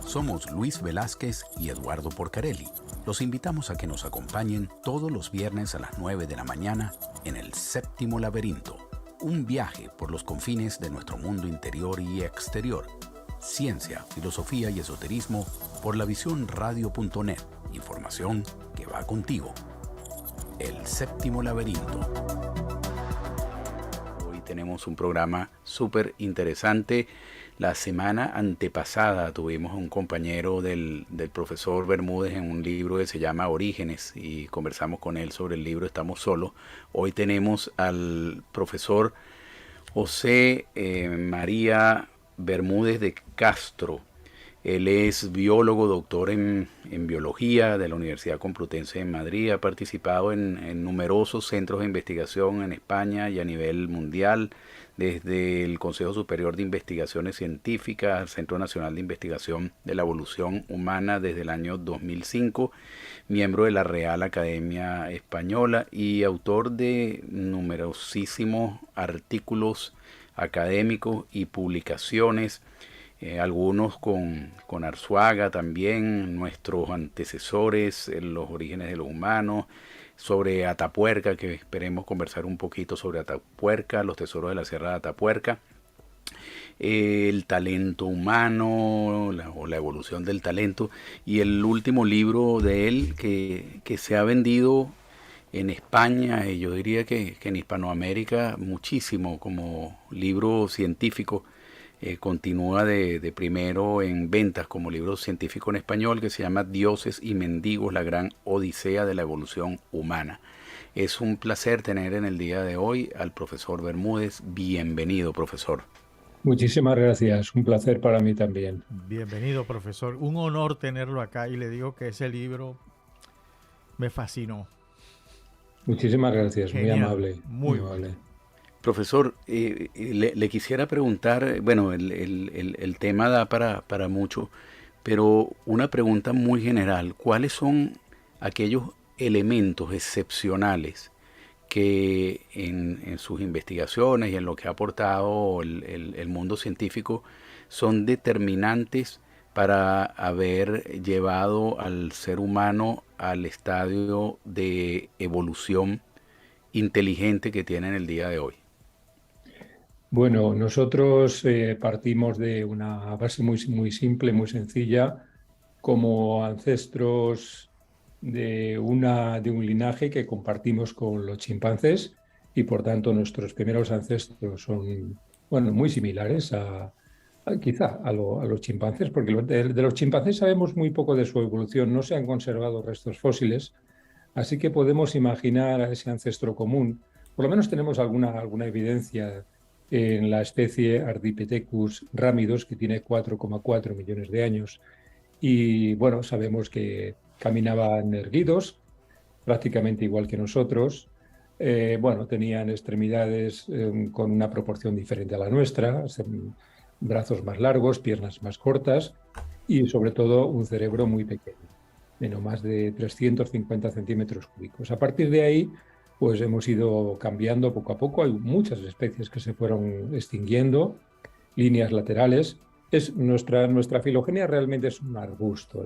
Somos Luis Velázquez y Eduardo Porcarelli. Los invitamos a que nos acompañen todos los viernes a las 9 de la mañana en El Séptimo Laberinto. Un viaje por los confines de nuestro mundo interior y exterior. Ciencia, filosofía y esoterismo por lavisiónradio.net. Información que va contigo. El Séptimo Laberinto. Hoy tenemos un programa súper interesante. La semana antepasada tuvimos a un compañero del profesor Bermúdez en un libro que se llama Orígenes y conversamos con él sobre el libro Estamos Solos. Hoy tenemos al profesor José María Bermúdez de Castro. Él es biólogo, doctor en biología de la Universidad Complutense de Madrid. Ha participado en numerosos centros de investigación en España y a nivel mundial, desde el Consejo Superior de Investigaciones Científicas al Centro Nacional de Investigación de la Evolución Humana desde el año 2005, miembro de la Real Academia Española y autor de numerosísimos artículos académicos y publicaciones. Algunos con Arzuaga también, nuestros antecesores, los orígenes de los humanos, sobre Atapuerca, que esperemos conversar un poquito sobre Atapuerca, los tesoros de la Sierra de Atapuerca, el talento humano o la evolución del talento, y el último libro de él que se ha vendido en España y yo diría que en Hispanoamérica muchísimo como libro científico. Continúa de primero en ventas como libro científico en español, que se llama Dioses y Mendigos, la gran odisea de la evolución humana. Es un placer tener en el día de hoy al profesor Bermúdez. Bienvenido, profesor. Muchísimas gracias, un placer para mí también. Bienvenido, profesor. Un honor tenerlo acá y le digo que ese libro me fascinó. Muchísimas gracias, Genial, muy amable. muy amable. Profesor, le quisiera preguntar, bueno, el tema da para mucho, pero una pregunta muy general. ¿Cuáles son aquellos elementos excepcionales que en sus investigaciones y en lo que ha aportado el mundo científico son determinantes para haber llevado al ser humano al estadio de evolución inteligente que tiene en el día de hoy? Bueno, nosotros partimos de una base muy simple, muy sencilla, como ancestros de un linaje que compartimos con los chimpancés y por tanto nuestros primeros ancestros son, bueno, muy similares quizá a los chimpancés, porque de los chimpancés sabemos muy poco de su evolución, no se han conservado restos fósiles, así que podemos imaginar a ese ancestro común. Por lo menos tenemos alguna evidencia en la especie Ardipithecus ramidus, que tiene 4,4 millones de años. Y bueno, sabemos que caminaban erguidos, prácticamente igual que nosotros. Bueno, tenían extremidades con una proporción diferente a la nuestra, brazos más largos, piernas más cortas y sobre todo un cerebro muy pequeño, de no más de 350 centímetros cúbicos. A partir de ahí, pues hemos ido cambiando poco a poco. Hay muchas especies que se fueron extinguiendo, líneas laterales. Nuestra filogenia realmente es un arbusto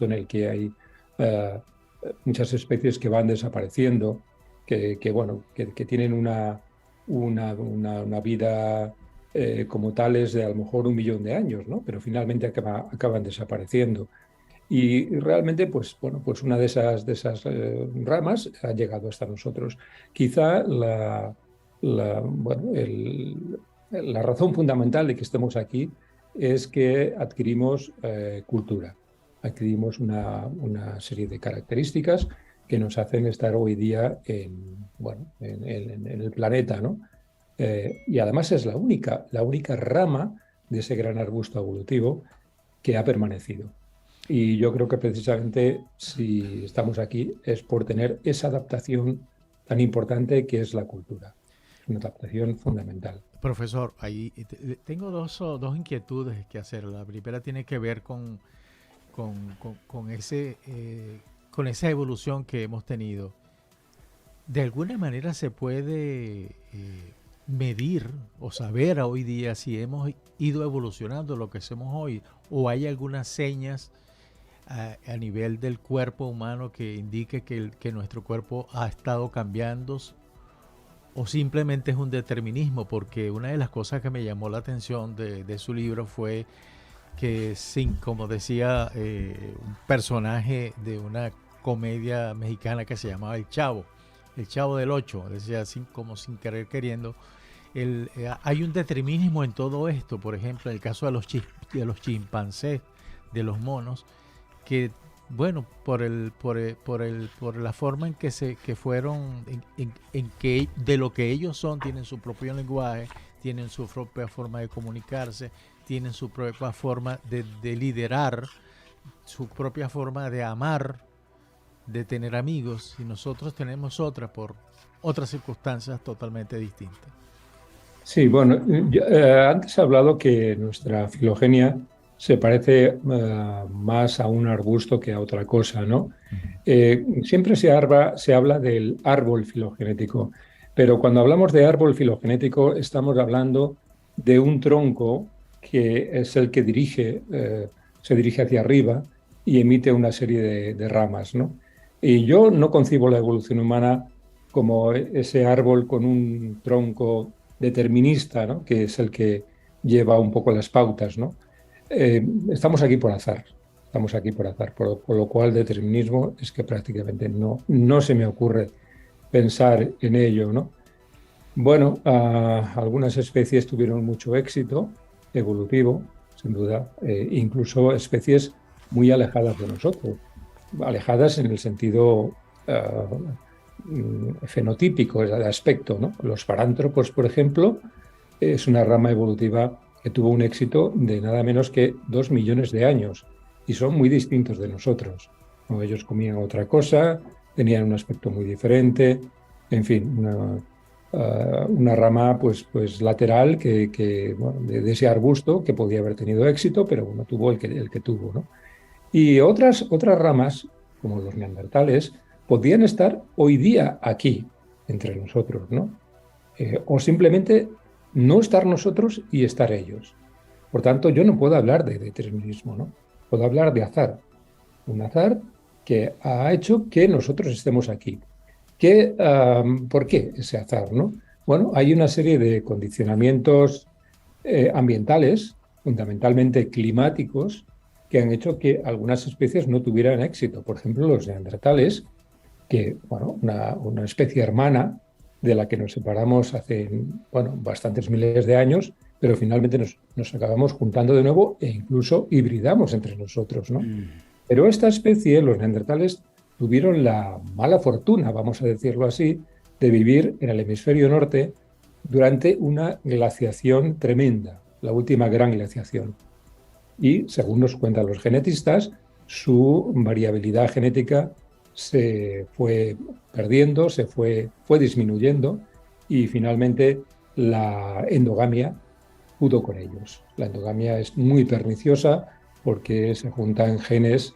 en el que hay muchas especies que van desapareciendo, bueno, que tienen una vida como tales de a lo mejor 1 millón de años, ¿no? Pero finalmente acaban desapareciendo. Y realmente, pues, bueno, pues una de esas ramas ha llegado hasta nosotros. Quizá bueno, la razón fundamental de que estemos aquí es que adquirimos cultura, adquirimos una serie de características que nos hacen estar hoy día bueno, en el planeta, ¿no? Y además es la única rama de ese gran arbusto evolutivo que ha permanecido. Y yo creo que precisamente si estamos aquí es por tener esa adaptación tan importante que es la cultura. Es una adaptación fundamental. Profesor, ahí tengo dos inquietudes que hacer. La primera tiene que ver con con esa evolución que hemos tenido. ¿De alguna manera se puede medir o saber a hoy día si hemos ido evolucionando lo que hacemos hoy o hay algunas señas a nivel del cuerpo humano que indique que nuestro cuerpo ha estado cambiando o simplemente es un determinismo, porque una de las cosas que me llamó la atención de su libro fue que, sin, como decía un personaje de una comedia mexicana que se llamaba el Chavo del Ocho, decía como sin querer queriendo, hay un determinismo en todo esto. Por ejemplo, en el caso de los chimpancés, de los monos, que bueno, por la forma en que que fueron, en que de lo que ellos son, tienen su propio lenguaje, tienen su propia forma de comunicarse, tienen su propia forma de liderar, su propia forma de amar, de tener amigos, y nosotros tenemos otra por otras circunstancias totalmente distintas. Sí, bueno, antes he hablado que nuestra filogenia se parece más a un arbusto que a otra cosa, ¿no? Siempre se habla del árbol filogenético, pero cuando hablamos de árbol filogenético estamos hablando de un tronco que es el que se dirige hacia arriba y emite una serie de ramas, ¿no? Y yo no concibo la evolución humana como ese árbol con un tronco determinista, ¿no? Que es el que lleva un poco las pautas, ¿no? Estamos aquí por azar, estamos aquí por azar, por lo cual determinismo es que prácticamente no se me ocurre pensar en ello, ¿no? Bueno, algunas especies tuvieron mucho éxito evolutivo, sin duda, incluso especies muy alejadas de nosotros, alejadas en el sentido fenotípico, de aspecto, ¿no? Los parántropos, por ejemplo, es una rama evolutiva que tuvo un éxito de nada menos que 2 millones de años y son muy distintos de nosotros, ¿no? Ellos comían otra cosa, tenían un aspecto muy diferente, en fin, una rama pues lateral bueno, de ese arbusto que podía haber tenido éxito, pero bueno, tuvo el que tuvo, ¿no? Y otras ramas, como los neandertales, podían estar hoy día aquí, entre nosotros, ¿no? O simplemente no estar nosotros y estar ellos. Por tanto, yo no puedo hablar de determinismo, ¿no? Puedo hablar de azar. Un azar que ha hecho que nosotros estemos aquí. ¿Por qué ese azar, no? Bueno, hay una serie de condicionamientos ambientales, fundamentalmente climáticos, que han hecho que algunas especies no tuvieran éxito. Por ejemplo, los neandertales, que, bueno, una especie hermana de la que nos separamos hace, bueno, bastantes miles de años, pero finalmente nos acabamos juntando de nuevo e incluso hibridamos entre nosotros, ¿no? Pero esta especie, los neandertales, tuvieron la mala fortuna, vamos a decirlo así, de vivir en el hemisferio norte durante una glaciación tremenda, la última gran glaciación. Y, según nos cuentan los genetistas, su variabilidad genética se fue perdiendo, fue disminuyendo y finalmente la endogamia pudo con ellos. La endogamia es muy perniciosa porque se juntan genes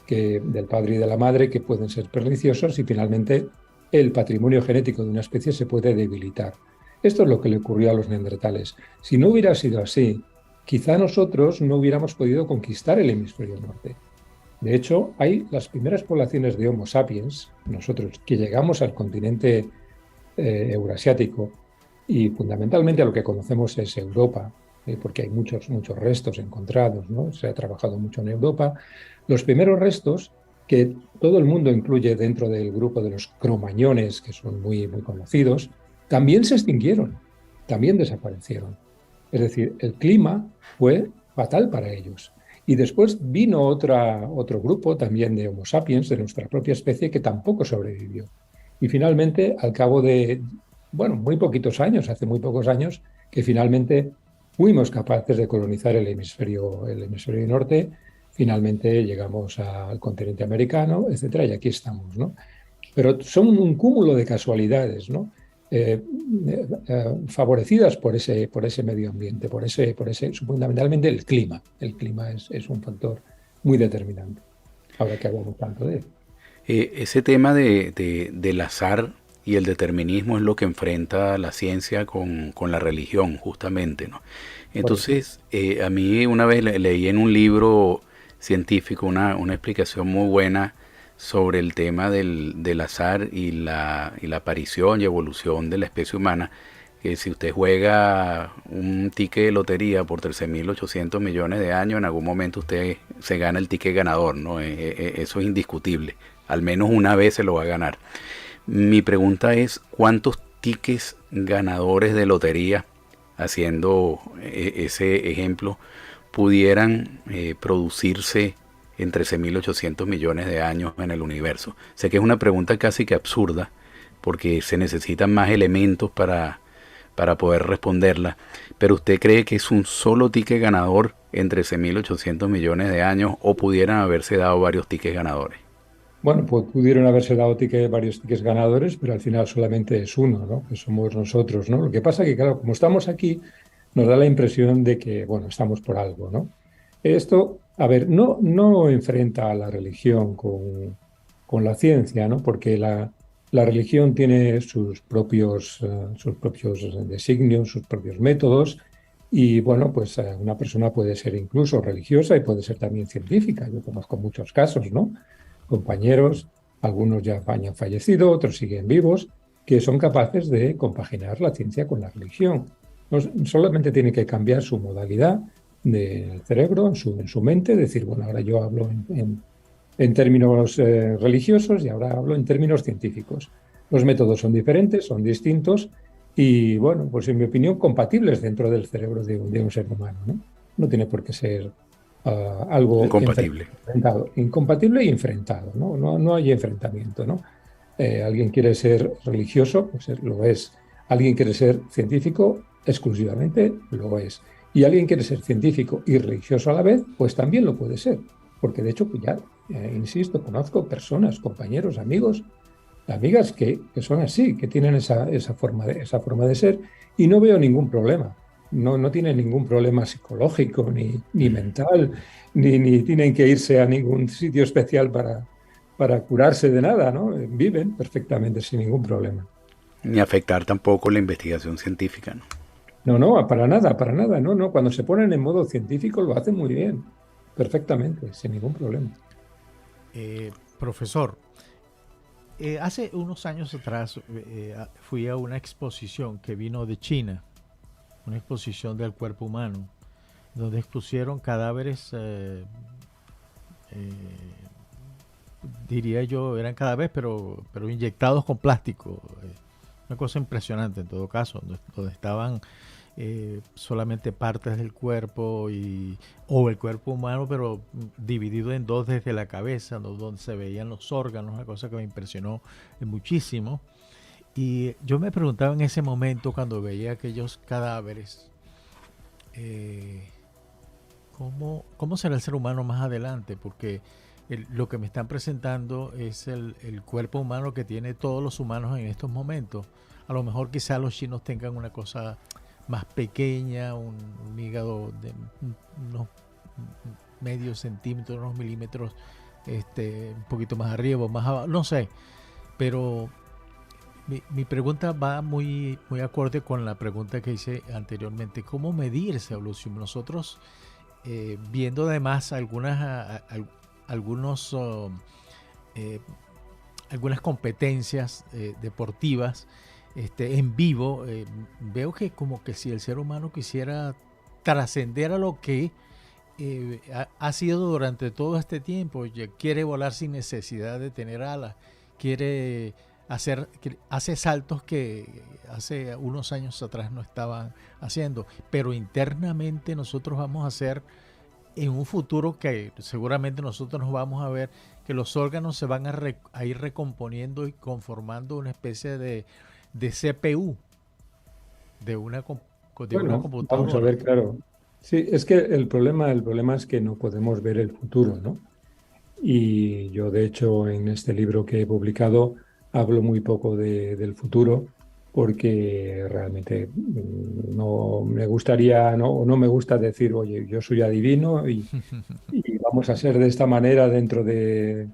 del padre y de la madre que pueden ser perniciosos y finalmente el patrimonio genético de una especie se puede debilitar. Esto es lo que le ocurrió a los neandertales. Si no hubiera sido así, quizá nosotros no hubiéramos podido conquistar el hemisferio norte. De hecho, hay las primeras poblaciones de Homo sapiens, nosotros que llegamos al continente eurasiático y fundamentalmente a lo que conocemos es Europa, porque hay muchos restos encontrados, ¿no? Se ha trabajado mucho en Europa. Los primeros restos que todo el mundo incluye dentro del grupo de los cromañones, que son muy, muy conocidos, también se extinguieron, también desaparecieron. Es decir, el clima fue fatal para ellos. Y después vino otro grupo también de Homo sapiens, de nuestra propia especie, que tampoco sobrevivió. Y finalmente, al cabo de, bueno, muy poquitos años, hace muy pocos años, que finalmente fuimos capaces de colonizar el hemisferio norte, finalmente llegamos al continente americano, etcétera, y aquí estamos, ¿no? Pero son un cúmulo de casualidades, ¿no? Favorecidas por ese medio ambiente, fundamentalmente el clima. El clima es un factor muy determinante, ahora que hablamos tanto de él. Ese tema del azar y el determinismo es lo que enfrenta la ciencia con la religión, justamente, ¿no? Entonces, a mí una vez leí en un libro científico una explicación muy buena sobre el tema del azar y la aparición y evolución de la especie humana, que si usted juega un ticket de lotería por 13.800 millones de años, en algún momento usted se gana el ticket ganador, ¿no? Eso es indiscutible. Al menos una vez se lo va a ganar. Mi pregunta es, ¿cuántos tickets ganadores de lotería, haciendo ese ejemplo, pudieran producirse en 13.800 millones de años en el universo? Sé que es una pregunta casi que absurda, porque se necesitan más elementos para poder responderla, pero ¿usted cree que es un solo ticket ganador en 13.800 millones de años o pudieran haberse dado varios tickets ganadores? Bueno, pues pudieron haberse dado varios tickets ganadores, pero al final solamente es uno, ¿no? Que somos nosotros, ¿no? Lo que pasa que, claro, como estamos aquí, nos da la impresión de que, bueno, estamos por algo, ¿no? Esto, a ver, no enfrenta a la religión con la ciencia, ¿no? Porque la religión tiene sus propios designios, sus propios métodos, y bueno, pues una persona puede ser incluso religiosa y puede ser también científica. Yo conozco muchos casos, ¿no? Compañeros, algunos ya han fallecido, otros siguen vivos, que son capaces de compaginar la ciencia con la religión. No, solamente tiene que cambiar su modalidad del cerebro, en su mente, decir, bueno, ahora yo hablo en términos religiosos y ahora hablo en términos científicos. Los métodos son diferentes, son distintos y, bueno, pues en mi opinión, compatibles dentro del cerebro de un ser humano, ¿no? No tiene por qué ser algo Incompatible. enfrentado, incompatible y enfrentado, ¿no? No hay enfrentamiento, ¿no? Alguien quiere ser religioso, pues lo es. Alguien quiere ser científico, exclusivamente lo es. Y alguien quiere ser científico y religioso a la vez, pues también lo puede ser. Porque de hecho, pues ya, insisto, conozco personas, compañeros, amigos, amigas que son así, que tienen esa forma de ser y no veo ningún problema. No tienen ningún problema psicológico ni mental, ni tienen que irse a ningún sitio especial para curarse de nada, ¿no? Viven perfectamente sin ningún problema. Ni afectar tampoco la investigación científica, ¿no? No, para nada, no. Cuando se ponen en modo científico lo hacen muy bien, perfectamente, sin ningún problema. Profesor, hace unos años atrás fui a una exposición que vino de China, una exposición del cuerpo humano, donde expusieron cadáveres, diría yo, eran cadáveres, pero inyectados con plástico. Una cosa impresionante en todo caso, donde estaban solamente partes del cuerpo o el cuerpo humano, pero dividido en dos desde la cabeza, donde se veían los órganos, una cosa que me impresionó muchísimo. Y yo me preguntaba en ese momento, cuando veía aquellos cadáveres, ¿cómo será el ser humano más adelante? Porque lo que me están presentando es el cuerpo humano que tiene todos los humanos en estos momentos. A lo mejor quizá los chinos tengan una cosa más pequeña, un hígado de unos medios centímetros, unos milímetros, un poquito más arriba o más abajo, no sé. Pero mi pregunta va muy acorde con la pregunta que hice anteriormente. ¿Cómo medir esa evolución? Nosotros, viendo además algunas competencias deportivas en vivo, veo que como que si el ser humano quisiera trascender a lo que ha sido durante todo este tiempo, quiere volar sin necesidad de tener alas, hace saltos que hace unos años atrás no estaban haciendo, pero internamente nosotros vamos a hacer en un futuro que seguramente nosotros nos vamos a ver que los órganos se van a ir recomponiendo y conformando una especie de CPU de una computadora. Vamos a ver, claro. Sí, es que el problema es que no podemos ver el futuro, ¿no? Y yo, de hecho, en este libro que he publicado hablo muy poco del futuro porque realmente no me gustaría, no me gusta decir, oye, yo soy adivino y vamos a ser de esta manera dentro de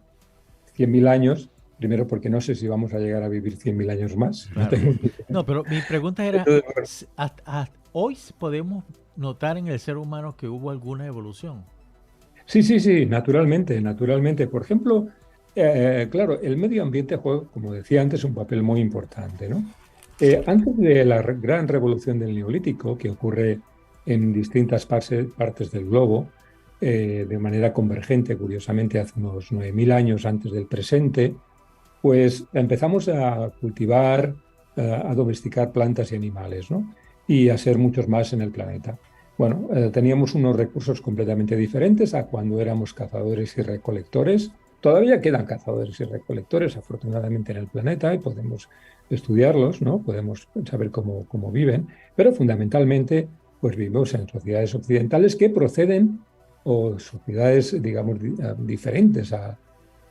100.000 años, Primero porque no sé si vamos a llegar a vivir 100.000 años más. No Claro. tengo ni idea. No, pero mi pregunta era, Entonces, bueno, hoy podemos notar en el ser humano que hubo alguna evolución. sí, naturalmente, naturalmente. Por ejemplo, claro, el medio ambiente juega, como decía antes, un papel muy importante, ¿no? Antes de la gran revolución del Neolítico, que ocurre en distintas partes del globo, de manera convergente, curiosamente, hace unos 9.000 años antes del presente, pues empezamos a cultivar, a domesticar plantas y animales, ¿no? Y a ser muchos más en el planeta. Bueno, teníamos unos recursos completamente diferentes a cuando éramos cazadores y recolectores. Todavía quedan cazadores y recolectores, afortunadamente, en el planeta y podemos estudiarlos, ¿no? Podemos saber cómo viven, pero fundamentalmente, pues vivimos en sociedades occidentales que proceden o sociedades, digamos, diferentes a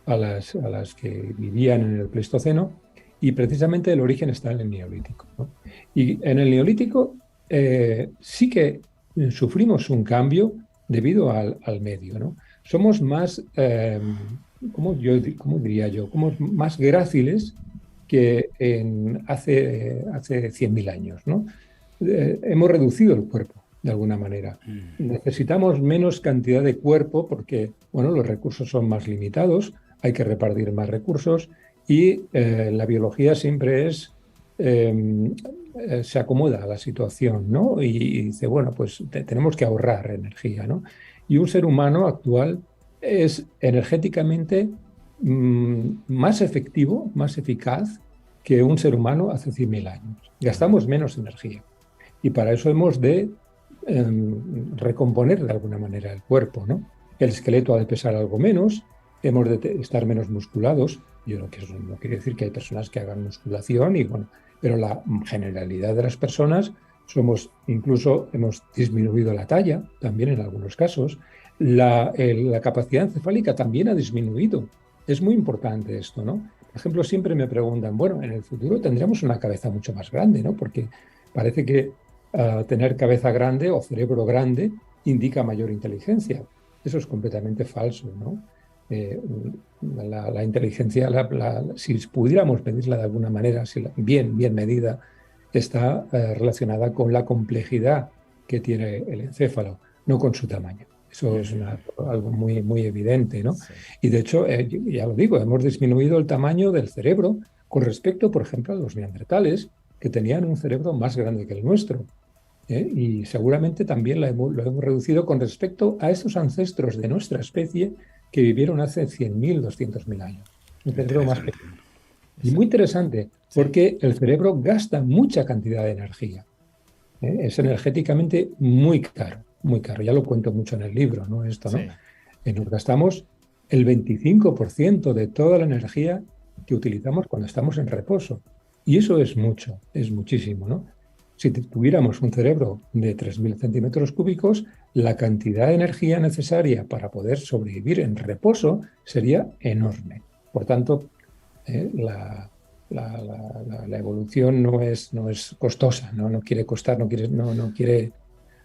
las que vivían en el Pleistoceno, y precisamente el origen está en el Neolítico, ¿no? Y en el Neolítico sí que sufrimos un cambio debido al medio, ¿no? Somos más, ¿cómo diría yo? Como más gráciles que hace 100.000 años, ¿no? Hemos reducido el cuerpo de alguna manera. Necesitamos menos cantidad de cuerpo porque, bueno, los recursos son más limitados, hay que repartir más recursos y la biología siempre se acomoda a la situación, ¿no? Y dice, bueno, pues tenemos que ahorrar energía, ¿no? Y un ser humano actual es energéticamente más efectivo, más eficaz que un ser humano hace 100.000 años. Gastamos menos energía y para eso hemos de recomponer de alguna manera el cuerpo, ¿no? El esqueleto ha de pesar algo menos, hemos de estar menos musculados. Yo creo que eso no quiere decir que hay personas que hagan musculación, y bueno, pero la generalidad de las personas incluso hemos disminuido la talla, también en algunos casos. La capacidad encefálica también ha disminuido. Es muy importante esto, ¿no? Por ejemplo, siempre me preguntan, bueno, en el futuro tendremos una cabeza mucho más grande, ¿no? Porque parece que tener cabeza grande o cerebro grande indica mayor inteligencia. Eso es completamente falso, ¿no? La inteligencia, si pudiéramos medirla de alguna manera, bien medida, está relacionada con la complejidad que tiene el encéfalo, no con su tamaño. Eso es algo muy evidente, ¿no? Sí. Y de hecho, ya lo digo, hemos disminuido el tamaño del cerebro con respecto, por ejemplo, a los neandertales, que tenían un cerebro más grande que el nuestro. Y seguramente también lo hemos reducido con respecto a esos ancestros de nuestra especie que vivieron hace 100.000, 200.000 años. Un cerebro más Interesante. pequeño. Y muy interesante, porque el cerebro gasta mucha cantidad de energía. Es energéticamente muy caro, muy caro. Ya lo cuento mucho en el libro, ¿no? Esto, ¿no? Sí. Nos gastamos el 25% de toda la energía que utilizamos cuando estamos en reposo. Y eso es mucho, es muchísimo, ¿no? Si tuviéramos un cerebro de 3.000 centímetros cúbicos, la cantidad de energía necesaria para poder sobrevivir en reposo sería enorme. Por tanto, la evolución no es costosa, no quiere costar, no quiere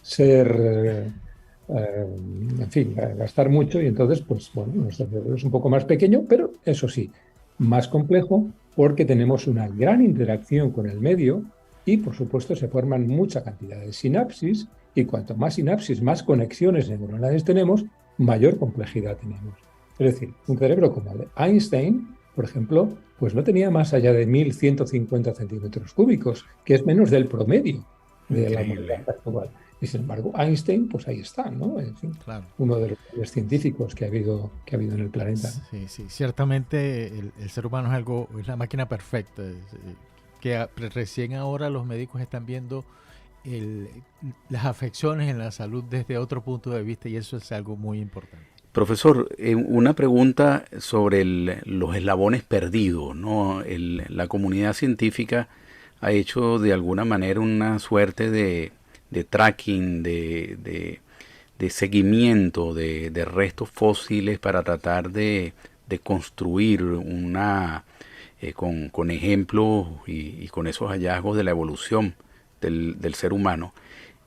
ser, en fin, gastar mucho, y entonces, pues bueno, nuestro cerebro es un poco más pequeño, pero eso sí, más complejo, porque tenemos una gran interacción con el medio y, por supuesto, se forman mucha cantidad de sinapsis, y cuanto más sinapsis, más conexiones neuronales tenemos, mayor complejidad tenemos. Es decir, un cerebro como el de Einstein, por ejemplo, pues no tenía más allá de 1.150 centímetros cúbicos, que es menos del promedio de la humanidad actual. Y sin embargo, Einstein, pues ahí está, ¿no? En fin, Claro. uno de los grandes científicos que ha habido en el planeta. Sí. Ciertamente el ser humano es la máquina perfecta. Que recién ahora los médicos están viendo las afecciones en la salud desde otro punto de vista, y eso es algo muy importante. Profesor, una pregunta sobre los eslabones perdidos, ¿no? La comunidad científica ha hecho de alguna manera una suerte de tracking, de seguimiento de restos fósiles para tratar de construir con ejemplos y con esos hallazgos de la evolución del ser humano.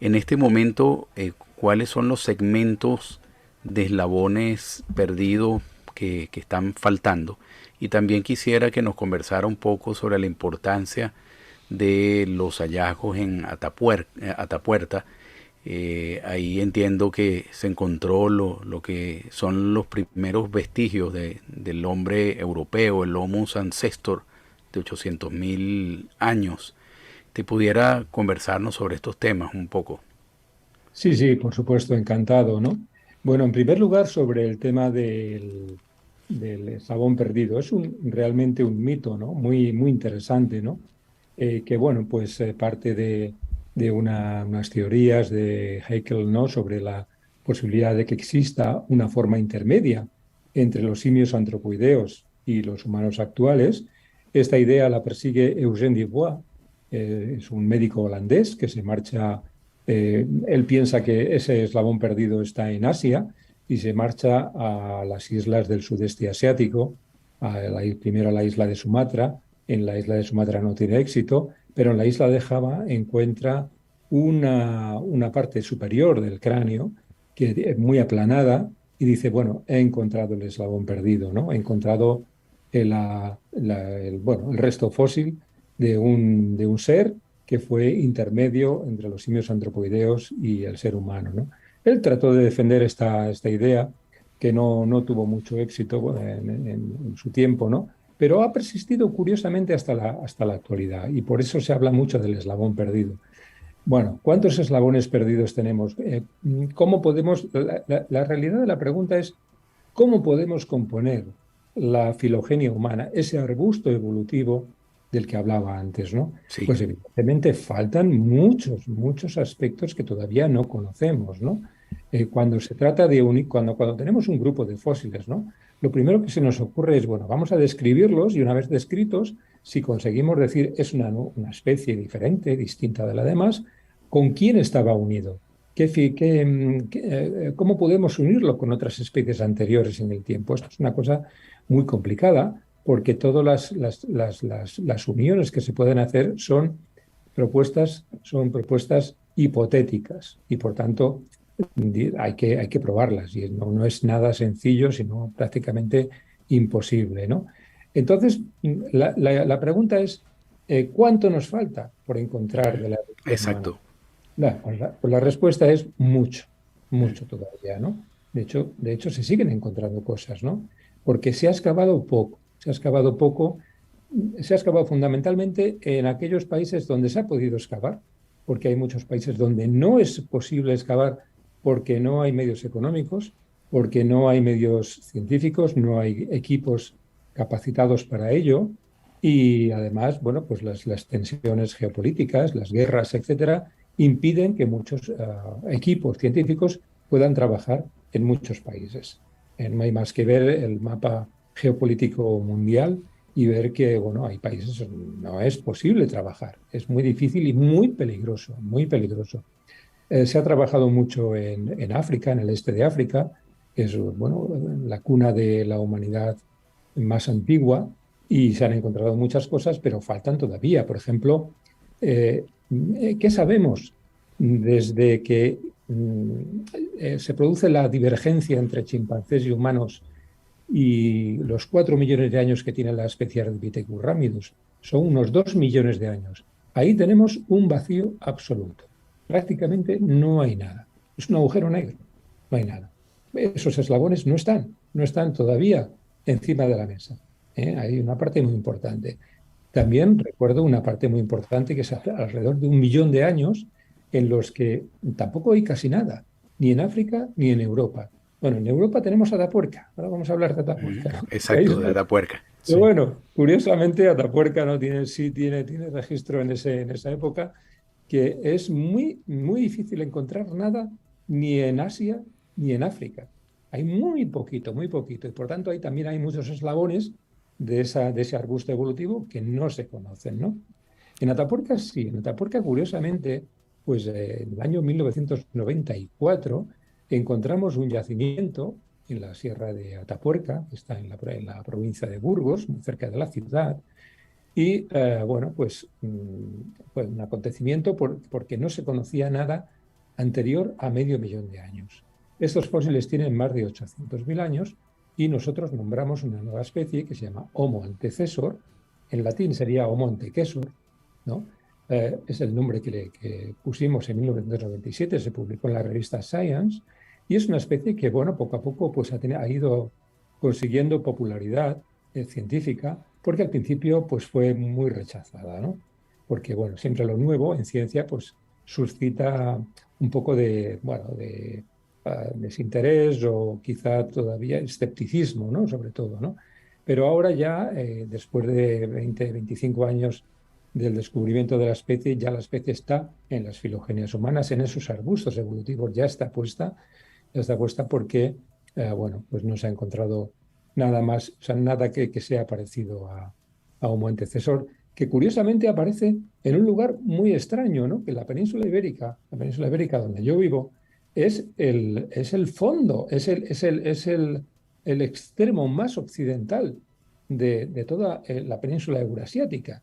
En este momento, ¿cuáles son los segmentos de eslabones perdidos que están faltando? Y también quisiera que nos conversara un poco sobre la importancia de los hallazgos en Atapuerta. Ahí entiendo que se encontró lo que son los primeros vestigios del hombre europeo, el Homo ancestor de 800.000 años. ¿Te pudiera conversarnos sobre estos temas un poco? Sí, sí, por supuesto, encantado, ¿no? Bueno, en primer lugar, sobre el tema del eslabón perdido. Es realmente un mito, ¿no? Muy, muy interesante, ¿no? Que, bueno, pues parte de unas teorías de Haeckel, ¿no? Sobre la posibilidad de que exista una forma intermedia entre los simios antropoideos y los humanos actuales. Esta idea la persigue Eugène Dubois, es un médico holandés que se marcha. Él piensa que ese eslabón perdido está en Asia y se marcha a las islas del sudeste asiático, primero a la isla de Sumatra. En la isla de Sumatra no tiene éxito, pero en la isla de Java encuentra una parte superior del cráneo que es muy aplanada y dice, bueno, he encontrado el eslabón perdido, ¿no? He encontrado el resto fósil de un ser que fue intermedio entre los simios antropoideos y el ser humano, ¿no? Él trató de defender esta idea que no tuvo mucho éxito, bueno, en su tiempo, ¿no? Pero ha persistido curiosamente hasta la actualidad y por eso se habla mucho del eslabón perdido. Bueno, ¿cuántos eslabones perdidos tenemos? ¿Cómo podemos? La realidad de la pregunta es ¿cómo podemos componer la filogenia humana, ese arbusto evolutivo del que hablaba antes, ¿no? Sí. Pues evidentemente faltan muchos, muchos aspectos que todavía no conocemos, ¿no? Cuando se trata de cuando tenemos un grupo de fósiles, ¿no? Lo primero que se nos ocurre es, bueno, vamos a describirlos y una vez descritos, si conseguimos decir es una especie diferente, distinta de la demás, ¿con quién estaba unido? ¿Cómo podemos unirlo con otras especies anteriores en el tiempo? Esto es una cosa muy complicada porque todas las uniones que se pueden hacer son propuestas hipotéticas y por tanto hay que probarlas y no es nada sencillo, sino prácticamente imposible, ¿no? Entonces, la pregunta es, ¿cuánto nos falta por encontrar de la evolución humana? Exacto. Pues la respuesta es mucho, mucho todavía, ¿no? De hecho, se siguen encontrando cosas, ¿no? Porque se ha excavado poco, se ha excavado fundamentalmente en aquellos países donde se ha podido excavar, porque hay muchos países donde no es posible excavar porque no hay medios económicos, porque no hay medios científicos, no hay equipos capacitados para ello, y además, bueno, pues las tensiones geopolíticas, las guerras, etcétera, impiden que muchos equipos científicos puedan trabajar en muchos países. No hay más que ver el mapa geopolítico mundial y ver que, bueno, hay países donde no es posible trabajar. Es muy difícil y muy peligroso, muy peligroso. Se ha trabajado mucho en África, en el este de África, que es, bueno, la cuna de la humanidad más antigua, y se han encontrado muchas cosas, pero faltan todavía. Por ejemplo, ¿qué sabemos desde que se produce la divergencia entre chimpancés y humanos y los 4 millones de años que tiene la especie Ardipithecus ramidus? Son unos 2 millones de años. Ahí tenemos un vacío absoluto. Prácticamente no hay nada. Es un agujero negro. No hay nada. Esos eslabones no están todavía encima de la mesa. Hay una parte muy importante. También recuerdo una parte muy importante que es alrededor de 1 millón de años en los que tampoco hay casi nada, ni en África ni en Europa. Bueno, en Europa tenemos Atapuerca. Ahora vamos a hablar de Atapuerca, ¿no? Exacto, de Atapuerca. Pero Sí. bueno, curiosamente Atapuerca no tiene registro en esa época, que es muy, muy difícil encontrar nada ni en Asia ni en África. Hay muy poquito, muy poquito. Y por tanto, también hay muchos eslabones de ese arbusto evolutivo que no se conocen, ¿no? En Atapuerca sí, en Atapuerca curiosamente, pues en el año 1994 encontramos un yacimiento en la sierra de Atapuerca, que está en la provincia de Burgos, muy cerca de la ciudad, y bueno, pues fue un acontecimiento porque no se conocía nada anterior a medio millón de años. Estos fósiles tienen más de 800.000 años y nosotros nombramos una nueva especie que se llama Homo antecessor. En latín sería Homo antecessor, ¿no? Es el nombre que pusimos en 1997, se publicó en la revista Science, y es una especie que, bueno, poco a poco pues, ha ido consiguiendo popularidad científica, porque al principio pues, fue muy rechazada, ¿no? Porque, bueno, siempre lo nuevo en ciencia pues, suscita un poco de, bueno, de desinterés o quizá todavía escepticismo, ¿no? Sobre todo, ¿no? Pero ahora ya, después de 20, 25 años del descubrimiento de la especie, ya la especie está en las filogenias humanas, en esos arbustos evolutivos, ya está puesta porque, bueno, pues no se ha encontrado nada más, o sea, nada que sea parecido a Homo antecesor, que curiosamente aparece en un lugar muy extraño, ¿no? Que la península ibérica donde yo vivo, es el fondo, el extremo más occidental de toda la península eurasiática,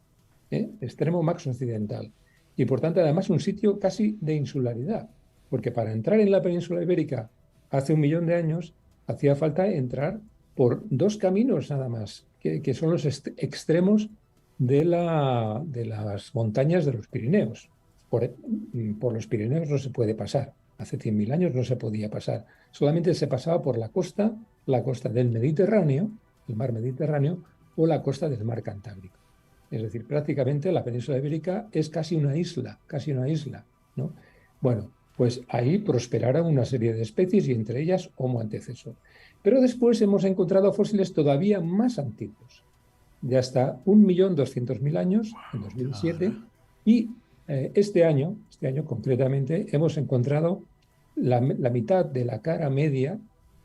extremo más occidental. Y por tanto, además, un sitio casi de insularidad, porque para entrar en la península ibérica hace 1 millón de años hacía falta entrar por 2 caminos nada más, que son los extremos de las montañas de los Pirineos. Por los Pirineos no se puede pasar. Hace 100.000 años no se podía pasar. Solamente se pasaba por la costa del Mediterráneo, el mar Mediterráneo, o la costa del mar Cantábrico. Es decir, prácticamente la península ibérica es casi una isla, ¿no? Bueno, pues ahí prosperaron una serie de especies y entre ellas Homo antecessor. Pero después hemos encontrado fósiles todavía más antiguos, de hasta 1.200.000 años, en 2007, y este año concretamente hemos encontrado la mitad de la cara media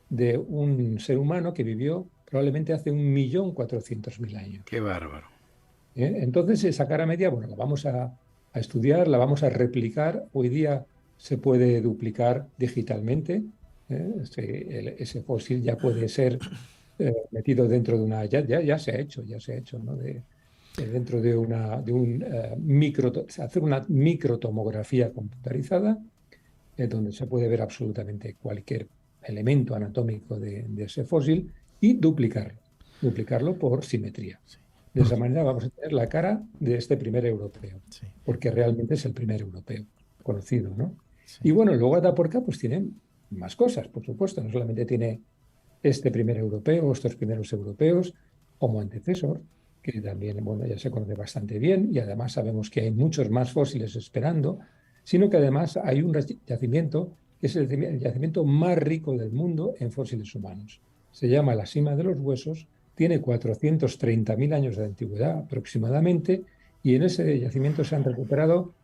de un ser humano que vivió probablemente hace 1.400.000 años. ¡Qué bárbaro! Entonces esa cara media, bueno, la vamos a estudiar, la vamos a replicar. Hoy día se puede duplicar digitalmente. Ese fósil ya puede ser metido dentro de una... Ya se ha hecho, ¿no? Dentro de hacer una microtomografía computarizada, donde se puede ver absolutamente cualquier elemento anatómico de ese fósil y duplicarlo por simetría. Sí. De esa manera vamos a tener la cara de este primer europeo, Sí. porque realmente es el primer europeo conocido, ¿no? Sí. Y bueno, luego Atapuerca pues tiene más cosas, por supuesto, no solamente tiene este primer europeo, estos primeros europeos, Homo antecessor, que también, bueno, ya se conoce bastante bien, y además sabemos que hay muchos más fósiles esperando, sino que además hay un yacimiento que es el yacimiento más rico del mundo en fósiles humanos. Se llama la Sima de los Huesos, tiene 430.000 años de antigüedad aproximadamente, y en ese yacimiento se han recuperado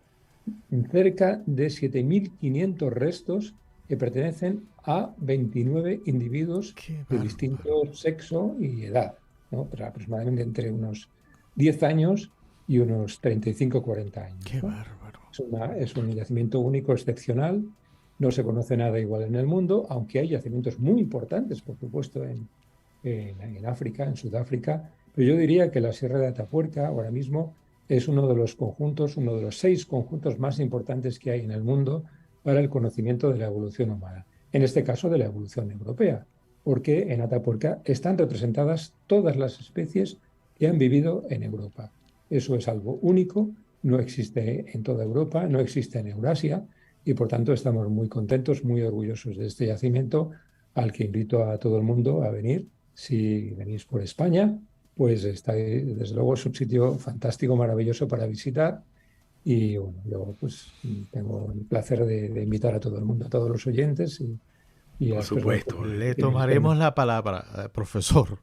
cerca de 7.500 restos que pertenecen a 29 individuos de distinto sexo y edad, ¿no? Pero aproximadamente entre unos 10 años y unos 35 o 40 años. ¡Qué ¿no? bárbaro! Es un yacimiento único, excepcional. No se conoce nada igual en el mundo, aunque hay yacimientos muy importantes, por supuesto, en África, en Sudáfrica. Pero yo diría que la Sierra de Atapuerca ahora mismo es uno de los 6 conjuntos más importantes que hay en el mundo para el conocimiento de la evolución humana. En este caso, de la evolución europea, porque en Atapuerca están representadas todas las especies que han vivido en Europa. Eso es algo único, no existe en toda Europa, no existe en Eurasia, y por tanto estamos muy contentos, muy orgullosos de este yacimiento, al que invito a todo el mundo a venir. Si venís por España, pues está, desde luego, es un sitio fantástico, maravilloso para visitar. Y bueno, yo pues tengo el placer de invitar a todo el mundo, a todos los oyentes. Y Por supuesto. Le tomaremos la palabra, profesor.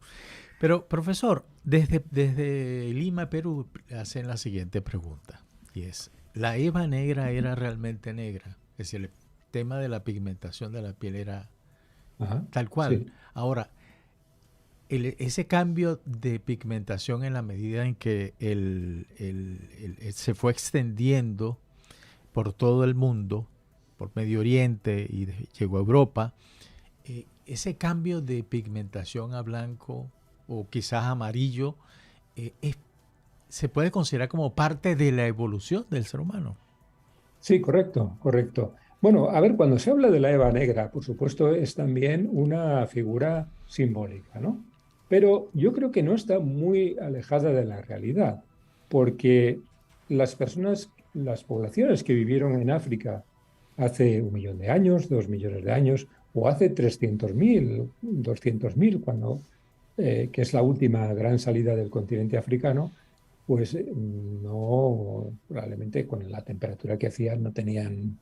Pero, profesor, desde Lima, Perú, hacen la siguiente pregunta. Y es, ¿la Eva negra era realmente negra? Es decir, el tema de la pigmentación de la piel era tal cual. Sí. Ahora, ese cambio de pigmentación en la medida en que se fue extendiendo por todo el mundo, por Medio Oriente y llegó a Europa, ese cambio de pigmentación a blanco o quizás amarillo se puede considerar como parte de la evolución del ser humano. Sí, correcto. Bueno, a ver, cuando se habla de la Eva negra, por supuesto, es también una figura simbólica, ¿no? Pero yo creo que no está muy alejada de la realidad, porque las personas, las poblaciones que vivieron en África hace 1 millón de años, 2 millones de años, o hace 300.000, 200.000, que es la última gran salida del continente africano, pues no, probablemente con la temperatura que hacía no tenían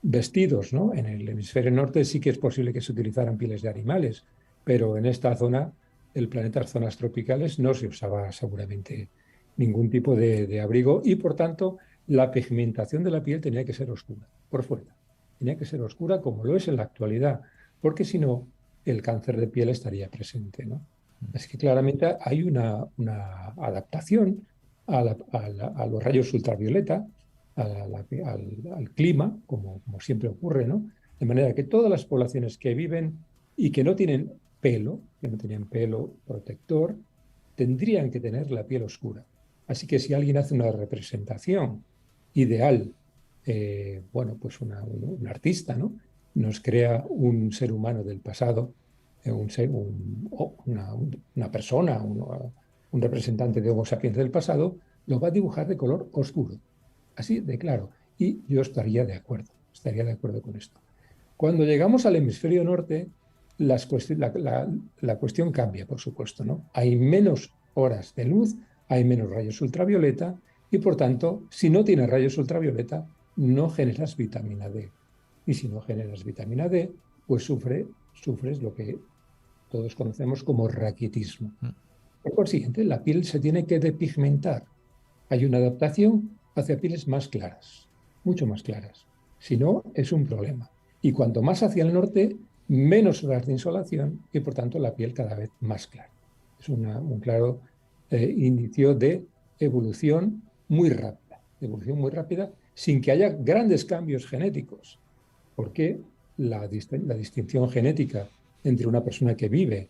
vestidos, ¿no? En el hemisferio norte sí que es posible que se utilizaran pieles de animales, pero en esta zona, el planeta, zonas tropicales, no se usaba seguramente ningún tipo de abrigo y, por tanto, la pigmentación de la piel tenía que ser oscura, por fuera. Tenía que ser oscura como lo es en la actualidad, porque si no, el cáncer de piel estaría presente, ¿no? Es que claramente hay una adaptación a los rayos ultravioleta, al clima, como siempre ocurre, ¿no? De manera que todas las poblaciones que viven y que no tienen pelo, que no tenían pelo protector, tendrían que tener la piel oscura. Así que si alguien hace una representación ideal, bueno, pues un artista, ¿no? Nos crea un ser humano del pasado, una persona, un representante de Homo sapiens del pasado, lo va a dibujar de color oscuro, así de claro. Y yo estaría de acuerdo con esto. Cuando llegamos al hemisferio norte, la cuestión cambia, por supuesto, ¿no? Hay menos horas de luz, hay menos rayos ultravioleta y, por tanto, si no tienes rayos ultravioleta, no generas vitamina D. Y si no generas vitamina D, pues sufres lo que todos conocemos como raquitismo. Por consiguiente, la piel se tiene que depigmentar. Hay una adaptación hacia pieles más claras, mucho más claras. Si no, es un problema. Y cuanto más hacia el norte, menos horas de insolación y, por tanto, la piel cada vez más clara. Es un claro indicio de evolución muy rápida, sin que haya grandes cambios genéticos, porque la distinción genética entre una persona que vive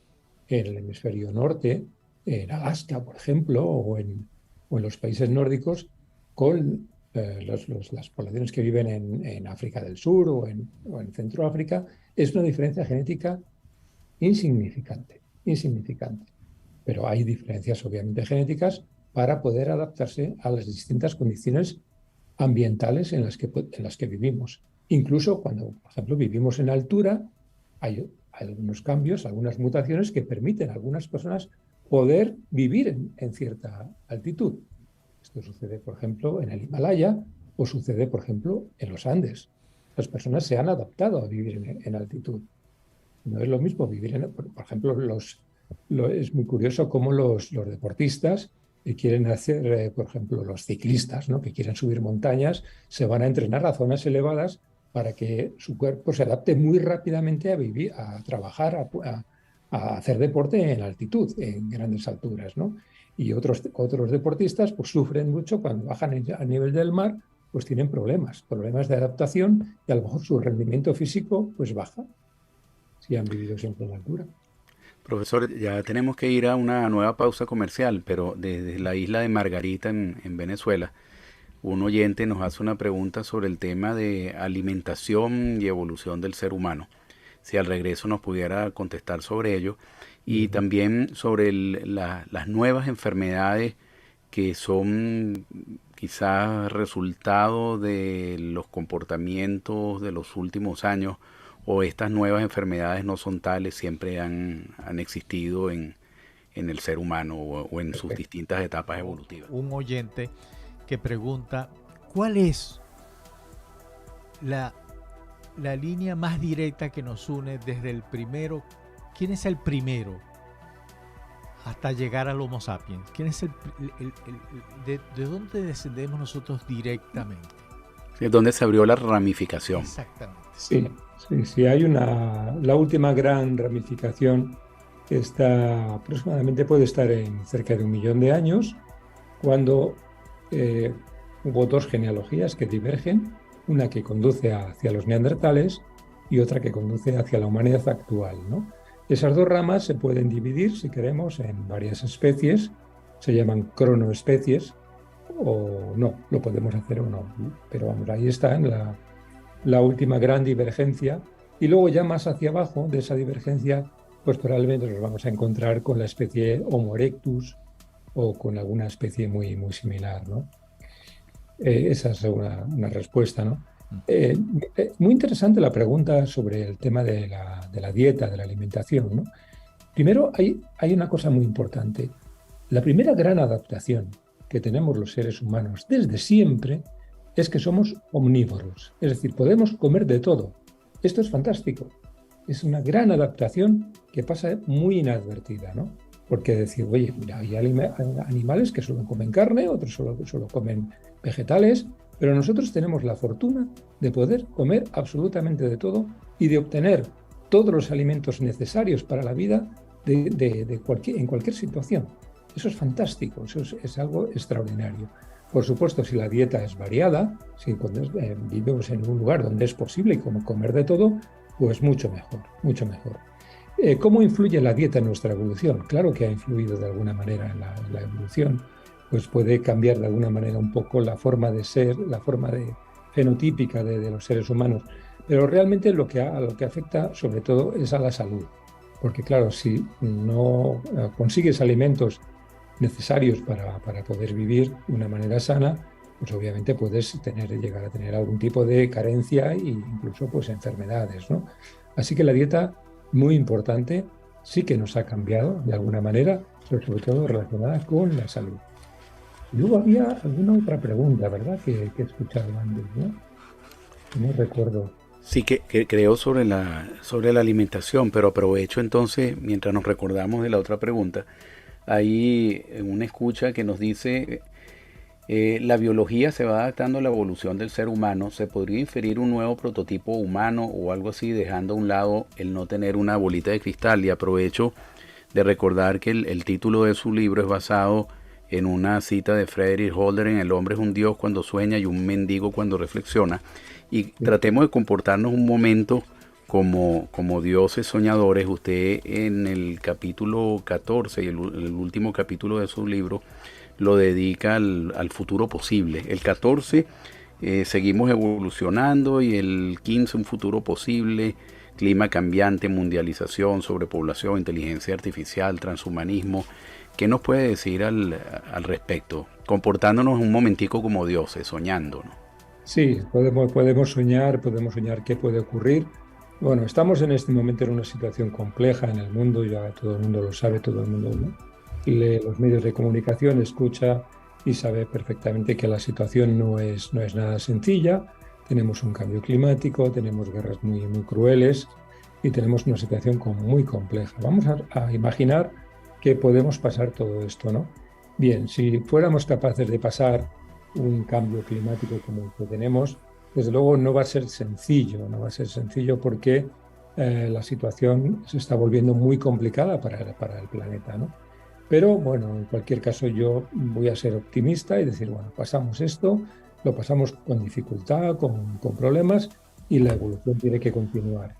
en el hemisferio norte, en Alaska, por ejemplo, o en los países nórdicos, con las poblaciones que viven en África del Sur o en Centroáfrica, es una diferencia genética insignificante. Pero hay diferencias, obviamente, genéticas para poder adaptarse a las distintas condiciones ambientales en las que vivimos. Incluso cuando, por ejemplo, vivimos en altura, hay algunos cambios, algunas mutaciones que permiten a algunas personas poder vivir en cierta altitud. Esto sucede, por ejemplo, en el Himalaya o sucede, por ejemplo, en los Andes. Las personas se han adaptado a vivir en altitud. No es lo mismo vivir por ejemplo, es muy curioso cómo los deportistas que quieren hacer, por ejemplo, los ciclistas, ¿no? Que quieren subir montañas, se van a entrenar a zonas elevadas para que su cuerpo se adapte muy rápidamente a vivir, a trabajar, a hacer deporte en altitud, en grandes alturas, ¿no? Y otros deportistas pues sufren mucho cuando bajan a nivel del mar, pues tienen problemas de adaptación y a lo mejor su rendimiento físico pues baja si han vivido siempre en la altura. Profesor, ya tenemos que ir a una nueva pausa comercial, pero desde la isla de Margarita en Venezuela, un oyente nos hace una pregunta sobre el tema de alimentación y evolución del ser humano. Si al regreso nos pudiera contestar sobre ello y también sobre las nuevas enfermedades que son quizás resultado de los comportamientos de los últimos años, o estas nuevas enfermedades no son tales, siempre han existido en el ser humano o en sus distintas etapas evolutivas. Un oyente que pregunta, ¿cuál es la línea más directa que nos une desde el primero? ¿Quién es el primero hasta llegar al Homo sapiens? ¿Quién es de dónde descendemos nosotros directamente? Sí, ¿dónde se abrió la ramificación? Exactamente. Sí, hay la última gran ramificación que está aproximadamente, puede estar en cerca de 1 millón de años, cuando hubo 2 genealogías que divergen, una que conduce hacia los neandertales y otra que conduce hacia la humanidad actual, ¿no? Esas 2 ramas se pueden dividir, si queremos, en varias especies, se llaman cronoespecies, o no, lo podemos hacer o no, pero vamos, ahí está la última gran divergencia, y luego ya más hacia abajo de esa divergencia, pues probablemente nos vamos a encontrar con la especie Homo erectus o con alguna especie muy, muy similar, ¿no? Esa es una respuesta, ¿no? Muy interesante la pregunta sobre el tema de la dieta, de la alimentación, ¿no? Primero, hay una cosa muy importante. La primera gran adaptación que tenemos los seres humanos desde siempre es que somos omnívoros, es decir, podemos comer de todo. Esto es fantástico. Es una gran adaptación que pasa muy inadvertida, ¿no? Porque decir, oye, mira, hay animales que solo comen carne, otros solo comen vegetales, pero nosotros tenemos la fortuna de poder comer absolutamente de todo y de obtener todos los alimentos necesarios para la vida en cualquier situación. Eso es fantástico, eso es algo extraordinario. Por supuesto, si la dieta es variada, si vivimos en un lugar donde es posible comer de todo, pues mucho mejor, mucho mejor. ¿Cómo influye la dieta en nuestra evolución? Claro que ha influido de alguna manera en la evolución, pues puede cambiar de alguna manera un poco la forma de ser, la forma fenotípica de los seres humanos, pero realmente a lo que afecta sobre todo es a la salud, porque claro, si no consigues alimentos necesarios para poder vivir de una manera sana, pues obviamente puedes llegar a tener algún tipo de carencia e incluso pues enfermedades, ¿no? Así que la dieta, muy importante, sí que nos ha cambiado de alguna manera, pero sobre todo relacionada con la salud. Y luego había alguna otra pregunta, ¿verdad? Que he escuchado antes, ¿no? No recuerdo. Sí, que creo sobre la alimentación, pero aprovecho entonces, mientras nos recordamos de la otra pregunta, hay una escucha que nos dice, la biología se va adaptando a la evolución del ser humano, ¿se podría inferir un nuevo prototipo humano o algo así, dejando a un lado el no tener una bolita de cristal? Y aprovecho de recordar que el título de su libro es basado en una cita de Friedrich Holder en El hombre es un dios cuando sueña y un mendigo cuando reflexiona. Y tratemos de comportarnos un momento como dioses soñadores. Usted en el capítulo 14 y el último capítulo de su libro lo dedica al futuro posible. El 14, seguimos evolucionando, y el 15, un futuro posible, clima cambiante, mundialización, sobrepoblación, inteligencia artificial, transhumanismo. ¿Qué nos puede decir al respecto? Comportándonos un momentico como dioses, soñando, ¿no? Sí, podemos soñar qué puede ocurrir. Bueno, estamos en este momento en una situación compleja en el mundo, ya todo el mundo lo sabe, todo el mundo, ¿no? Lee los medios de comunicación, escucha y sabe perfectamente que la situación no es nada sencilla. Tenemos un cambio climático, tenemos guerras muy, muy crueles y tenemos una situación muy compleja. Vamos a imaginar que podemos pasar todo esto, ¿no? Bien, si fuéramos capaces de pasar un cambio climático como el que tenemos, desde luego no va a ser sencillo, porque la situación se está volviendo muy complicada para el planeta, ¿no? Pero bueno, en cualquier caso yo voy a ser optimista y decir, bueno, pasamos esto, lo pasamos con dificultad, con problemas, y la evolución tiene que continuar.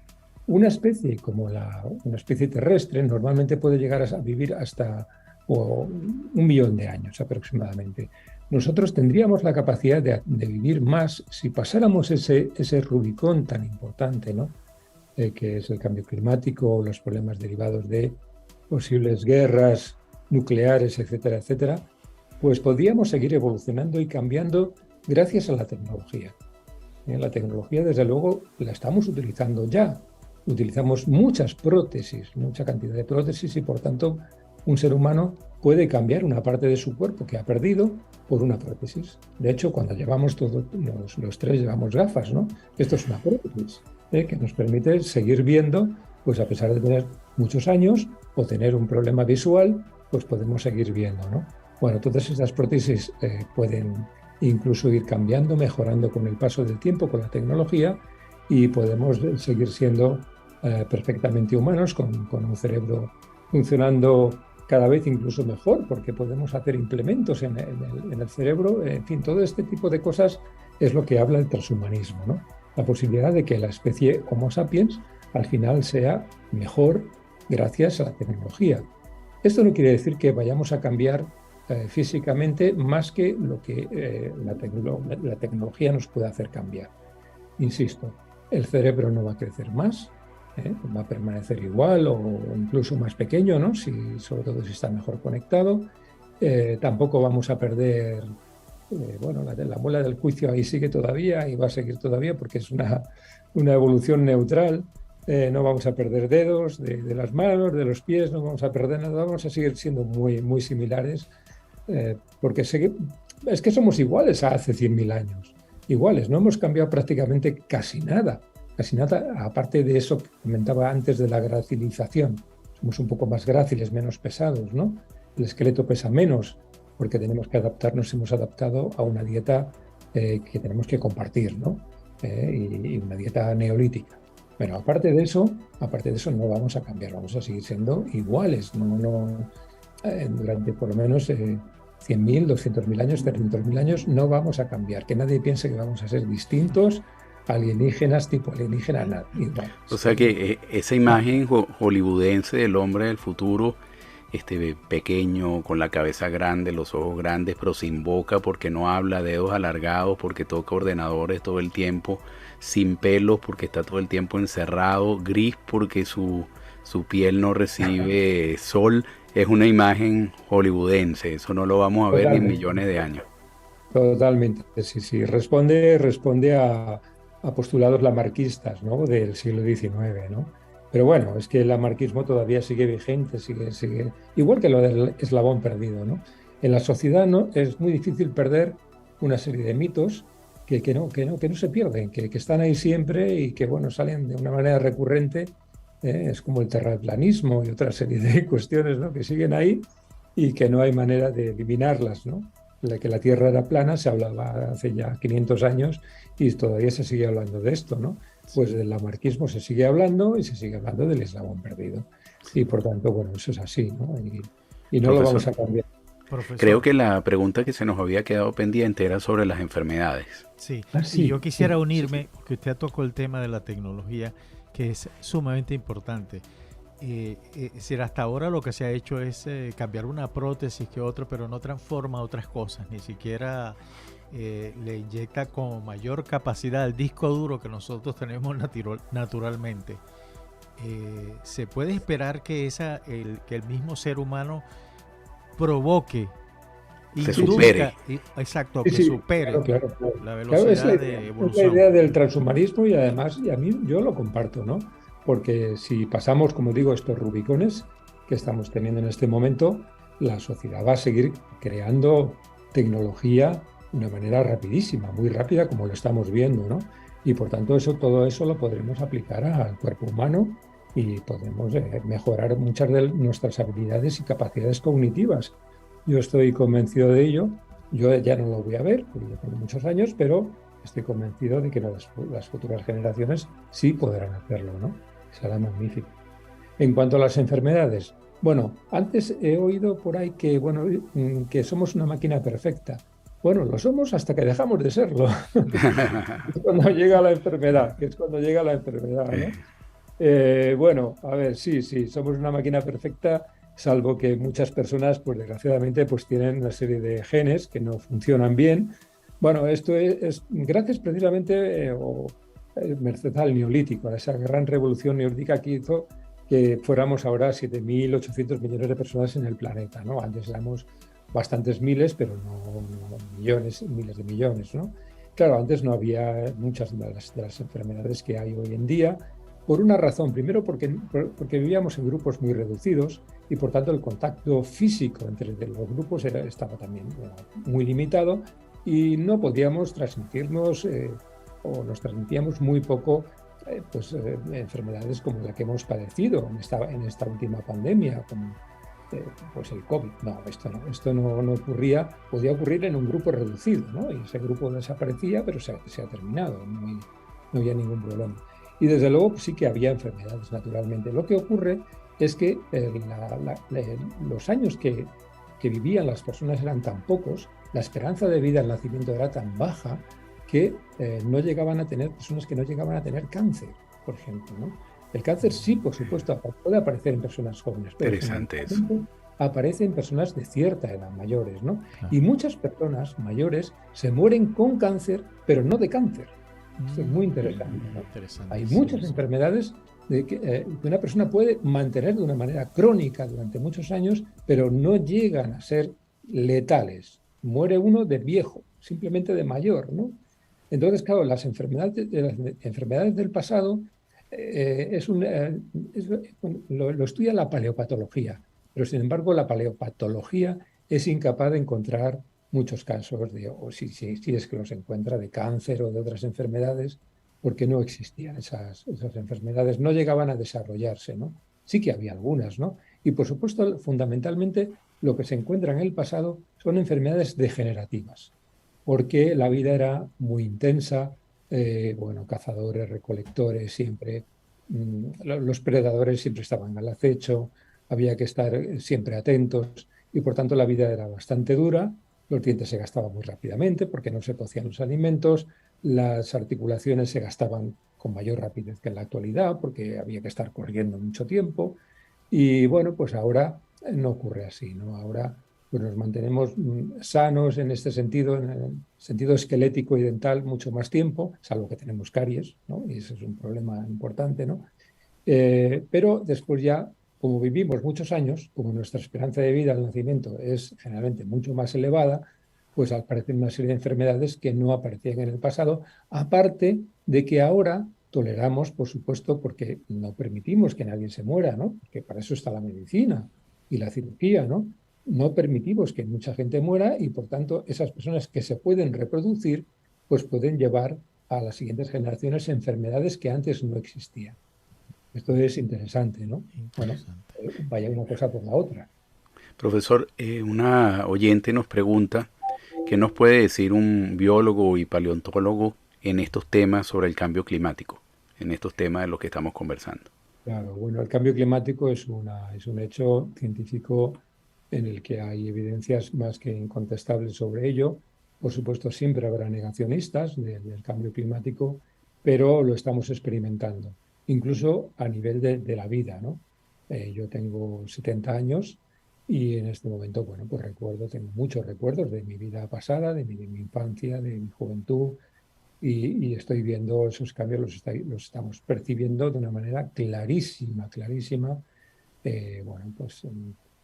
Una especie como una especie terrestre normalmente puede llegar a vivir hasta 1.000.000 de años aproximadamente. Nosotros tendríamos la capacidad de vivir más si pasáramos ese Rubicón tan importante, ¿no? Que es el cambio climático, los problemas derivados de posibles guerras nucleares, etcétera, etcétera. Pues podríamos seguir evolucionando y cambiando gracias a la tecnología. La tecnología, desde luego, la estamos utilizando ya. Utilizamos muchas prótesis, mucha cantidad de prótesis, y por tanto un ser humano puede cambiar una parte de su cuerpo que ha perdido por una prótesis. De hecho, cuando llevamos todos los tres llevamos gafas, ¿no? Esto es una prótesis que nos permite seguir viendo, pues a pesar de tener muchos años o tener un problema visual, pues podemos seguir viendo, ¿no? Bueno, todas estas prótesis pueden incluso ir cambiando, mejorando con el paso del tiempo, con la tecnología, y podemos seguir siendo perfectamente humanos con un cerebro funcionando cada vez incluso mejor, porque podemos hacer implementos en el cerebro. En fin, todo este tipo de cosas es lo que habla el transhumanismo, ¿no? La posibilidad de que la especie Homo sapiens al final sea mejor gracias a la tecnología. Esto no quiere decir que vayamos a cambiar físicamente más que lo que la tecnología nos puede hacer cambiar. insisto, el cerebro no va a crecer más, va a permanecer igual o incluso más pequeño, ¿no? Sobre todo si está mejor conectado. Tampoco vamos a perder, bueno, la muela del juicio ahí sigue todavía y va a seguir todavía porque es una evolución neutral. No vamos a perder dedos de las manos, de los pies, no vamos a perder nada, vamos a seguir siendo muy, muy similares, porque es que somos iguales a hace 100.000 años, iguales, no hemos cambiado prácticamente casi nada, aparte de eso que comentaba antes de la gracilización. Somos un poco más gráciles, menos pesados, ¿no? El esqueleto pesa menos porque tenemos que adaptarnos, hemos adaptado a una dieta que tenemos que compartir, ¿no? Y una dieta neolítica. Bueno, aparte de eso no vamos a cambiar, vamos a seguir siendo iguales, durante por lo menos 100.000, 200.000 años, 300.000 años no vamos a cambiar, que nadie piense que vamos a ser distintos, alienígenas, tipo alienígena, nada. O sea que esa imagen hollywoodense del hombre del futuro, pequeño, con la cabeza grande, los ojos grandes, pero sin boca porque no habla, dedos alargados porque toca ordenadores todo el tiempo, sin pelos porque está todo el tiempo encerrado, gris porque su piel no recibe sol, es una imagen hollywoodense, eso no lo vamos a ver ni en millones de años. Totalmente, sí. Responde a postulados lamarquistas, ¿no? Del siglo XIX, ¿no? Pero bueno, es que el lamarquismo todavía sigue vigente, sigue igual que lo del eslabón perdido, ¿no? En la sociedad, ¿no? Es muy difícil perder una serie de mitos que no se pierden, que están ahí siempre y que, bueno, salen de una manera recurrente. Es como el terraplanismo y otra serie de cuestiones, ¿no? Que siguen ahí y que no hay manera de eliminarlas, ¿no? Que la Tierra era plana se hablaba hace ya 500 años y todavía se sigue hablando de esto, ¿no? Pues del lamarquismo se sigue hablando y se sigue hablando del eslabón perdido. Y por tanto, bueno, eso es así, ¿no? Y no lo vamos a cambiar. Profesor. Creo que la pregunta que se nos había quedado pendiente era sobre las enfermedades. Sí, y yo quisiera unirme, que usted tocó el tema de la tecnología, que es sumamente importante. Es decir, hasta ahora lo que se ha hecho es cambiar una prótesis que otra, pero no transforma otras cosas, ni siquiera le inyecta con mayor capacidad el disco duro que nosotros tenemos naturalmente. Se puede esperar que el mismo ser humano provoque, se supere. Exacto, que supere claro. la velocidad de evolución. Es la idea del transhumanismo y además, y a mí yo lo comparto, ¿no? Porque si pasamos, como digo, estos rubicones que estamos teniendo en este momento, la sociedad va a seguir creando tecnología de una manera rapidísima, muy rápida, como lo estamos viendo, ¿no? Y por tanto todo eso lo podremos aplicar al cuerpo humano y podemos mejorar muchas de nuestras habilidades y capacidades cognitivas. Yo estoy convencido de ello. Yo ya no lo voy a ver, porque ya tengo muchos años, pero estoy convencido de que las futuras generaciones sí podrán hacerlo, ¿no? Será magnífico. En cuanto a las enfermedades, bueno, antes he oído por ahí que, bueno, que somos una máquina perfecta. Bueno, lo somos hasta que dejamos de serlo. Es cuando llega la enfermedad, ¿no? Bueno, a ver, sí, somos una máquina perfecta, salvo que muchas personas, pues desgraciadamente, pues tienen una serie de genes que no funcionan bien. Bueno, esto es gracias precisamente, merced al neolítico, a esa gran revolución neolítica que hizo que fuéramos ahora 7.800 millones de personas en el planeta, ¿no? Antes éramos bastantes miles, pero no millones, miles de millones, ¿no? Claro, antes no había muchas de las enfermedades que hay hoy en día, por una razón. Primero, porque vivíamos en grupos muy reducidos y, por tanto, el contacto físico entre los grupos estaba también muy limitado y no podíamos transmitirnos o nos transmitíamos muy poco enfermedades como la que hemos padecido en esta última pandemia, como pues el COVID. No, esto no ocurría, podía ocurrir en un grupo reducido, ¿no? Y ese grupo desaparecía, pero se ha terminado, no había ningún problema. Y desde luego pues, sí que había enfermedades, naturalmente. Lo que ocurre es que los años que vivían las personas eran tan pocos, la esperanza de vida al nacimiento era tan baja que no llegaban a tener personas que no llegaban a tener cáncer, por ejemplo, ¿no? El cáncer sí, por supuesto, puede aparecer en personas jóvenes, pero interesante eso. Aparece en personas de cierta edad, mayores, ¿no? Y muchas personas mayores se mueren con cáncer, pero no de cáncer, Esto es muy interesante, ¿no? Hay Interesantísimo. muchas enfermedades que una persona puede mantener de una manera crónica durante muchos años, pero no llegan a ser letales. Muere uno de viejo, simplemente de mayor, ¿no? Entonces, claro, las enfermedades del pasado lo estudia la paleopatología, pero sin embargo la paleopatología es incapaz de encontrar muchos casos o si es que los encuentra, de cáncer o de otras enfermedades, porque no existían esas enfermedades, no llegaban a desarrollarse, ¿no? Sí que había algunas, ¿no? Y por supuesto, fundamentalmente, lo que se encuentra en el pasado son enfermedades degenerativas, porque la vida era muy intensa, bueno, cazadores, recolectores, siempre, los predadores siempre estaban al acecho, había que estar siempre atentos y por tanto la vida era bastante dura, los dientes se gastaban muy rápidamente porque no se cocían los alimentos, las articulaciones se gastaban con mayor rapidez que en la actualidad porque había que estar corriendo mucho tiempo y bueno, pues ahora no ocurre así, ¿no? Ahora pues nos mantenemos sanos en este sentido, en el sentido esquelético y dental, mucho más tiempo, salvo que tenemos caries, ¿no? Y ese es un problema importante, ¿no? Pero después ya, como vivimos muchos años, como nuestra esperanza de vida al nacimiento es generalmente mucho más elevada, pues aparecen una serie de enfermedades que no aparecían en el pasado, aparte de que ahora toleramos, por supuesto, porque no permitimos que nadie se muera, ¿no? Que para eso está la medicina y la cirugía, ¿no? No permitimos que mucha gente muera y, por tanto, esas personas que se pueden reproducir, pues pueden llevar a las siguientes generaciones enfermedades que antes no existían. Esto es interesante, ¿no? Bueno, Interesante. vaya una cosa por la otra. Profesor, una oyente nos pregunta qué nos puede decir un biólogo y paleontólogo en estos temas sobre el cambio climático, en estos temas de los que estamos conversando. Claro, bueno, el cambio climático es un hecho científico en el que hay evidencias más que incontestables sobre ello. Por supuesto, siempre habrá negacionistas del cambio climático, pero lo estamos experimentando, incluso a nivel de la vida, ¿no? Yo tengo 70 años y en este momento, bueno, pues tengo muchos recuerdos de mi vida pasada, de mi infancia, de mi juventud, y estoy viendo esos cambios, los estamos percibiendo de una manera clarísima, clarísima, bueno, pues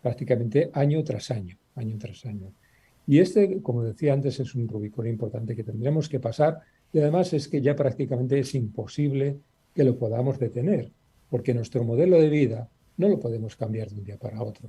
prácticamente año tras año, año tras año. Y este, como decía antes, es un Rubicón importante que tendremos que pasar y además es que ya prácticamente es imposible que lo podamos detener, porque nuestro modelo de vida no lo podemos cambiar de un día para otro.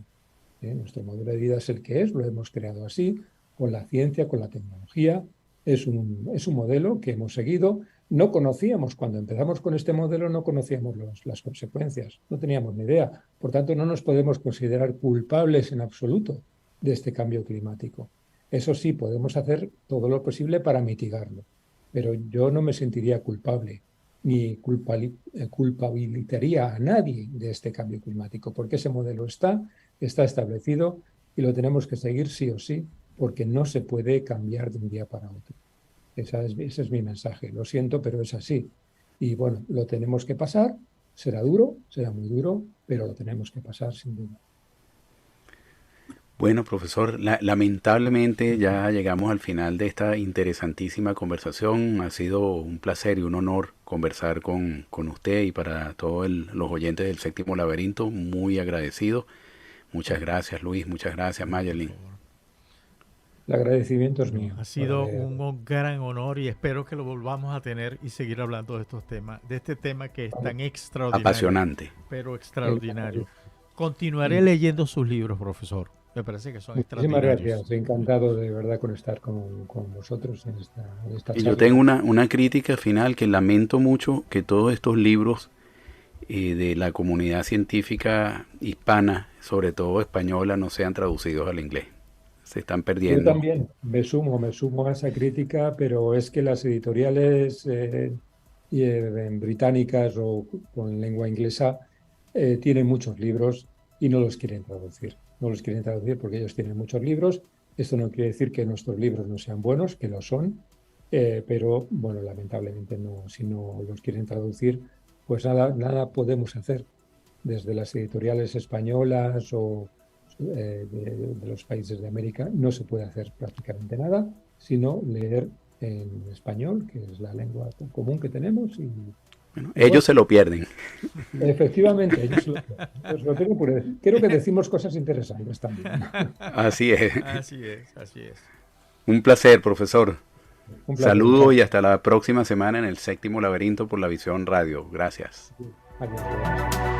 Nuestro modelo de vida es el que es, lo hemos creado así, con la ciencia, con la tecnología. Es un modelo que hemos seguido. No conocíamos, cuando empezamos con este modelo, no conocíamos las consecuencias, no teníamos ni idea. Por tanto, no nos podemos considerar culpables en absoluto de este cambio climático. Eso sí, podemos hacer todo lo posible para mitigarlo, pero yo no me sentiría culpable ni culpabilizaría a nadie de este cambio climático, porque ese modelo está establecido y lo tenemos que seguir sí o sí, porque no se puede cambiar de un día para otro. Ese es mi mensaje. Lo siento, pero es así. Y bueno, lo tenemos que pasar. Será duro, será muy duro, pero lo tenemos que pasar sin duda. Bueno, profesor, lamentablemente ya llegamos al final de esta interesantísima conversación. Ha sido un placer y un honor conversar con usted y para todos los oyentes del Séptimo Laberinto, muy agradecido. Muchas gracias, Luis. Muchas gracias, Mayerlin. El agradecimiento es Bueno, mío. ha sido un gran honor y espero que lo volvamos a tener y seguir hablando de estos temas, de este tema que es tan extraordinario, Apasionante. pero extraordinario. Continuaré leyendo sus libros, profesor. Me parece que son Muchísimas extraordinarios. gracias. Encantado de verdad con estar con vosotros en esta Y yo tengo charla. una crítica final que lamento mucho que todos estos libros de la comunidad científica hispana, sobre todo española, no sean traducidos al inglés. Se están Yo perdiendo. también me sumo a esa crítica, pero es que las editoriales británicas o con lengua inglesa tienen muchos libros y no los quieren traducir. No los quieren traducir porque ellos tienen muchos libros. Esto no quiere decir que nuestros libros no sean buenos, que lo son, pero bueno, lamentablemente no, si no los quieren traducir, pues nada podemos hacer desde las editoriales españolas o de los países de América. No se puede hacer prácticamente nada, sino leer en español, que es la lengua común que tenemos. Y Bueno, bueno, ellos se lo pierden. efectivamente, ellos lo tienen, porque creo que decimos cosas interesantes también. Así es. Así es, así es. Un placer, profesor. Un placer. Saludos y hasta la próxima semana en el Séptimo Laberinto por la Visión Radio. Gracias. Adiós.